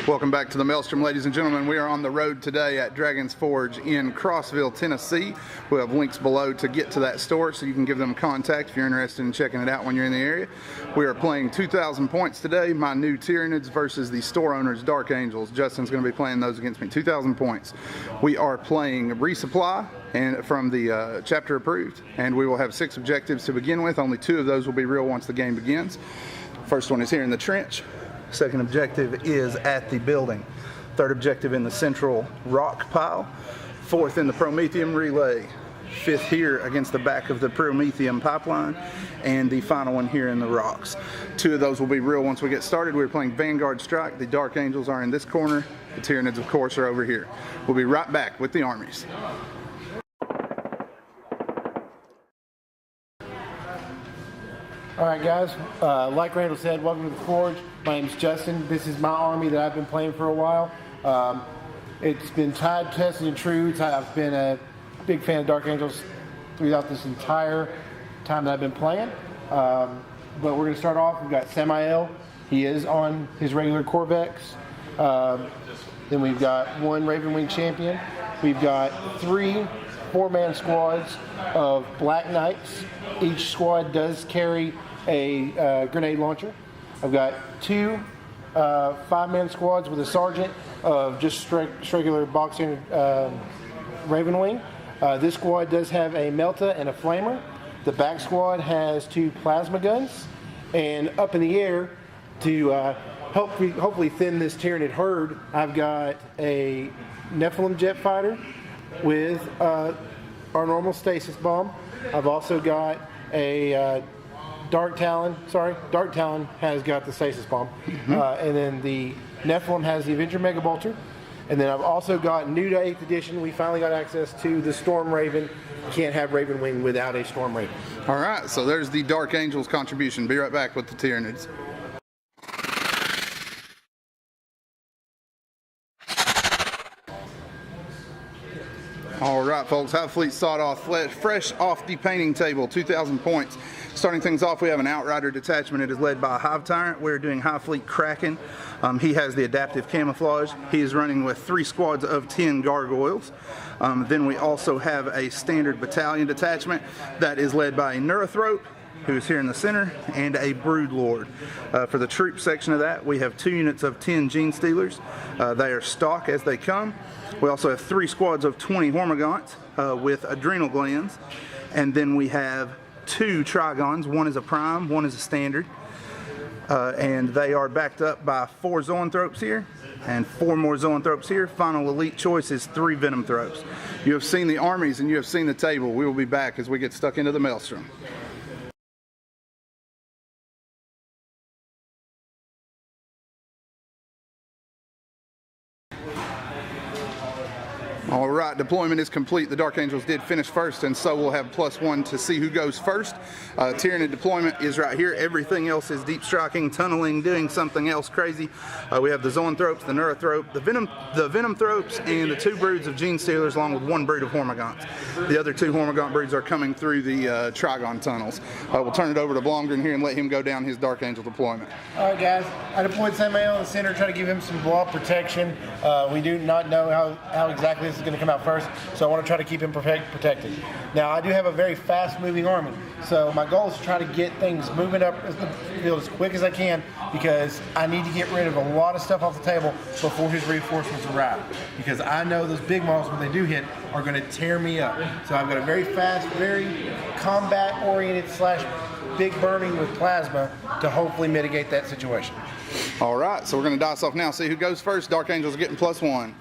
Welcome back to the Maelstrom, ladies and gentlemen. We are on the road today at Dragon's Forge in Crossville, Tennessee. We have links below to get to that store so you can give them contact if you're interested in checking it out when you're in the area. We are playing 2,000 points today. My new Tyranids versus the store owner's Dark Angels. Justin's going to be playing those against me. 2,000 points. We are playing resupply and from the chapter approved, and we will have 6 objectives to begin with. Only 2 of those will be real once the game begins. First one is here in the trench. Second objective is at the building. Third objective in the central rock pile. Fourth in the Prometheum relay. Fifth here against the back of the Prometheum pipeline. And the final one here in the rocks. 2 of those will be real once we get started. We're playing Vanguard Strike. The Dark Angels are in this corner. The Tyranids, of course, are over here. We'll be right back with the armies. Alright guys, like Randall said, welcome to the Forge. My name's Justin. This is my army that I've been playing for a while. It's been tried, tested, and true. I've been a big fan of Dark Angels throughout this entire time that I've been playing. But we're going to start off. We've got Samael. He is on his regular Corvex. Then we've got 1 Ravenwing champion. We've got 3 4-man squads of Black Knights. Each squad does carry a grenade launcher. I've got 2 5-man squads with a sergeant of just regular boxing Ravenwing. This squad does have a Melta and a Flamer. The back squad has 2 plasma guns. And up in the air to hopefully thin this Tyranid herd, I've got a Nephilim jet fighter with our normal stasis bomb. I've also got a Dark Talon. Dark Talon has got the stasis bomb. And then the Nephilim has the Avenger Mega Bolter. And then I've also got, new to 8th edition, we finally got access to the Storm Raven. You can't have Ravenwing without a Storm Raven. Alright, so there's the Dark Angels contribution. Be right back with the Tyranids. All right, folks, Hive Fleet Sothoth, fresh off the painting table, 2,000 points. Starting things off, we have an Outrider detachment. It is led by a Hive Tyrant. We're doing Hive Fleet Kraken. He has the adaptive camouflage. He is running with 3 squads of 10 gargoyles. Then we also have a standard battalion detachment that is led by a Neurothrope, who is here in the center, and a Broodlord. For the troop section of that, we have 2 units of 10 Gene Stealers. They are stock as they come. We also have 3 squads of 20 Hormagaunts with adrenal glands. And then we have 2 Trigons. One is a prime, one is a standard. And they are backed up by 4 Zoanthropes here and 4 more Zoanthropes here. Final elite choice is 3 Venom Thropes. You have seen the armies and you have seen the table. We will be back as we get stuck into the Maelstrom. All right, deployment is complete. The Dark Angels did finish first, and so we'll have +1 to see who goes first. Tyranid deployment is right here. Everything else is deep striking, tunneling, doing something else crazy. We have the Zoanthropes, the Neurothrope, the Venom Thropes, and the 2 broods of Gene Stealers, along with 1 brood of Hormagaunts. The other 2 Hormagaunt broods are coming through the Trigon tunnels. We'll turn it over to Blomgren here and let him go down his Dark Angel deployment. All right, guys. I deployed Samael in the center, try to give him some blob protection. We do not know how exactly this is going to come out first, so I want to try to keep him protected. Now, I do have a very fast-moving army, so my goal is to try to get things moving up the field as quick as I can, because I need to get rid of a lot of stuff off the table before his reinforcements arrive, because I know those big models, when they do hit, are going to tear me up. So I've got a very fast, very combat-oriented / big burning with plasma to hopefully mitigate that situation. All right, so we're going to dice off now, see who goes first. Dark Angels are getting +1.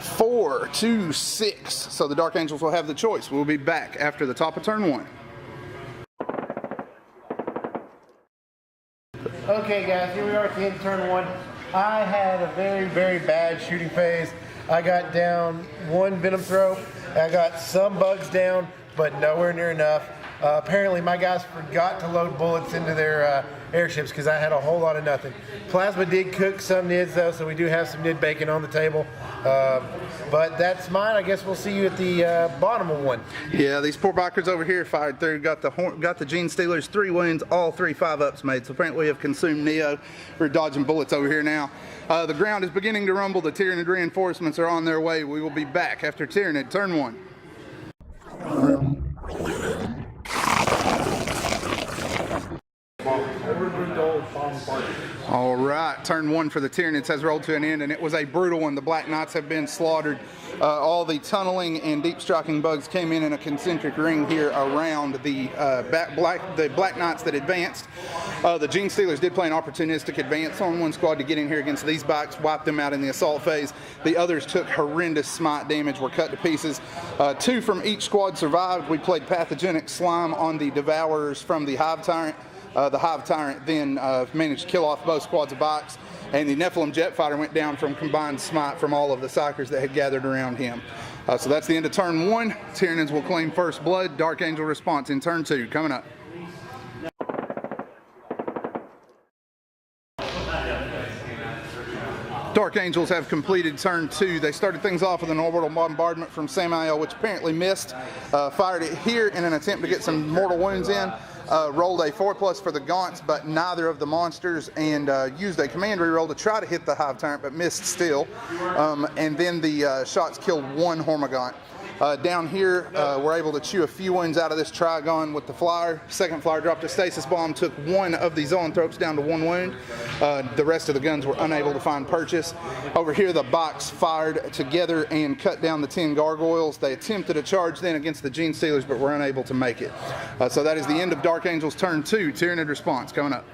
4, 2, 6. So the Dark Angels will have the choice. We'll be back after the top of turn 1. Okay, guys, here we are at the end of turn 1. I had a very, very bad shooting phase. I got down 1 Venom Thrope. I got some bugs down, but nowhere near enough. Apparently my guys forgot to load bullets into their airships because I had a whole lot of nothing. Plasma did cook some nids though, so we do have some nid bacon on the table. But that's mine. I guess we'll see you at the bottom of one. Yeah, these poor bikers over here fired through. Got the Gene Stealers 3 wounds, all 3 5-ups made. So apparently we have consumed Neo. We're dodging bullets over here now. The ground is beginning to rumble. The Tyranid reinforcements are on their way. We will be back after Tyranid Turn One. All right, turn one for the Tyranids has rolled to an end, and it was a brutal one. The Black Knights have been slaughtered. All the tunneling and deep striking bugs came in a concentric ring here around the Black Knights that advanced. The Gene Stealers did play an opportunistic advance on one squad to get in here against these bikes, wiped them out in the assault phase. The others took horrendous smite damage, were cut to pieces. 2 from each squad survived. We played pathogenic slime on the Devourers from the Hive Tyrant. The Hive Tyrant then managed to kill off both squads of bikes, and the Nephilim jet fighter went down from combined smite from all of the psychers that had gathered around him. So that's the end of turn 1. Tyranids will claim first blood. Dark Angel response in turn 2 coming up. Dark Angels have completed turn 2. They started things off with an orbital bombardment from Samael, which apparently missed. Fired it here in an attempt to get some mortal wounds in. Rolled a 4+ for the gaunts, but neither of the monsters, and used a command reroll to try to hit the Hive Tyrant, but missed still. And then the shots killed 1 Hormagaunt. Down here, we're able to chew a few wounds out of this Trigon with the flyer. Second flyer dropped a stasis bomb, took 1 of the zoanthropes down to 1 wound. The rest of the guns were unable to find purchase. Over here, the box fired together and cut down the 10 gargoyles. They attempted a charge then against the Gene Stealers, but were unable to make it. So that is the end of Dark Angels turn 2. Tyranid response coming up.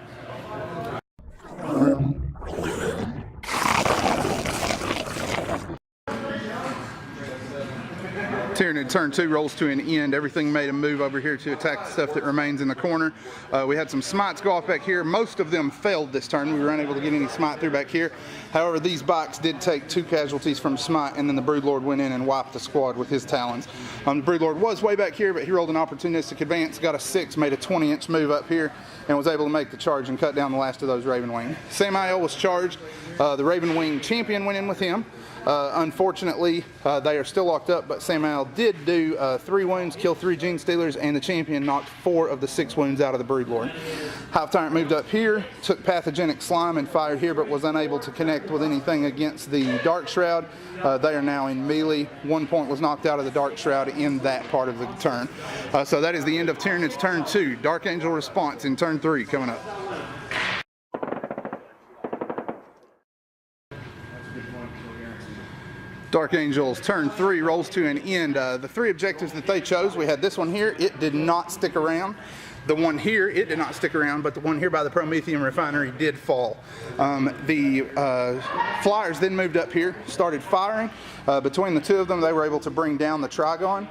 Tyranid turn 2 rolls to an end. Everything made a move over here to attack the stuff that remains in the corner. We had some smites go off back here. Most of them failed this turn. We were unable to get any smite through back here. However, these bikes did take 2 casualties from smite, and then the Broodlord went in and wiped the squad with his talons. The Broodlord was way back here, but he rolled an opportunistic advance, got a 6, made a 20-inch move up here, and was able to make the charge and cut down the last of those Ravenwing. Samael was charged. The Ravenwing champion went in with him. Unfortunately, they are still locked up, but Samael did do 3 wounds, kill 3 Gene Stealers, and the champion knocked 4 of the 6 wounds out of the Broodlord. Hive Tyrant moved up here, took pathogenic slime and fired here, but was unable to connect with anything against the Dark Shroud. They are now in melee. 1 point was knocked out of the Dark Shroud in that part of the turn. So that is the end of Tyranids turn 2. Dark Angel response in turn 3 coming up. Dark Angels turn 3 rolls to an end. The 3 objectives that they chose, we had this one here. It did not stick around. The one here, it did not stick around, but the one here by the Prometheum refinery did fall. The flyers then moved up here, started firing. Between the 2 of them, they were able to bring down the Trigon.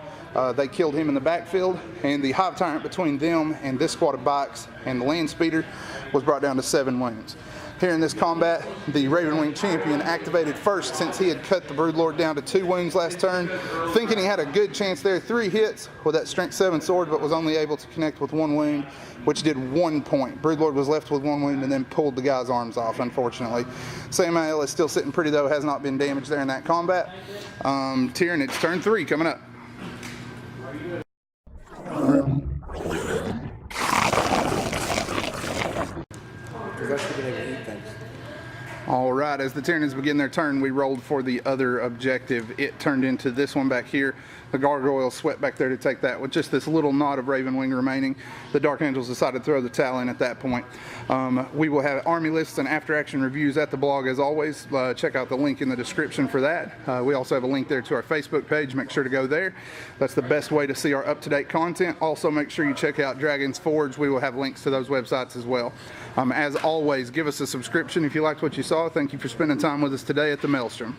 They killed him in the backfield, and the Hive Tyrant between them and this squad of bikes and the land speeder was brought down to 7 wounds. Here in this combat, the Ravenwing champion activated first since he had cut the Broodlord down to 2 wounds last turn, thinking he had a good chance there. 3 hits with that strength 7 sword, but was only able to connect with 1 wound, which did 1 point. Broodlord was left with 1 wound and then pulled the guy's arms off, unfortunately. Samael is still sitting pretty though, has not been damaged there in that combat. Tyranids turn 3 coming up. All right, as the Tyranids begin their turn, we rolled for the other objective. It turned into this one back here. The gargoyles swept back there to take that with just this little knot of Ravenwing remaining. The Dark Angels decided to throw the towel in at that point. We will have army lists and after-action reviews at the blog as always. Check out the link in the description for that. We also have a link there to our Facebook page. Make sure to go there. That's the best way to see our up-to-date content. Also, make sure you check out Dragon's Forge. We will have links to those websites as well. As always, give us a subscription if you liked what you saw. Thank you for spending time with us today at the Maelstrom.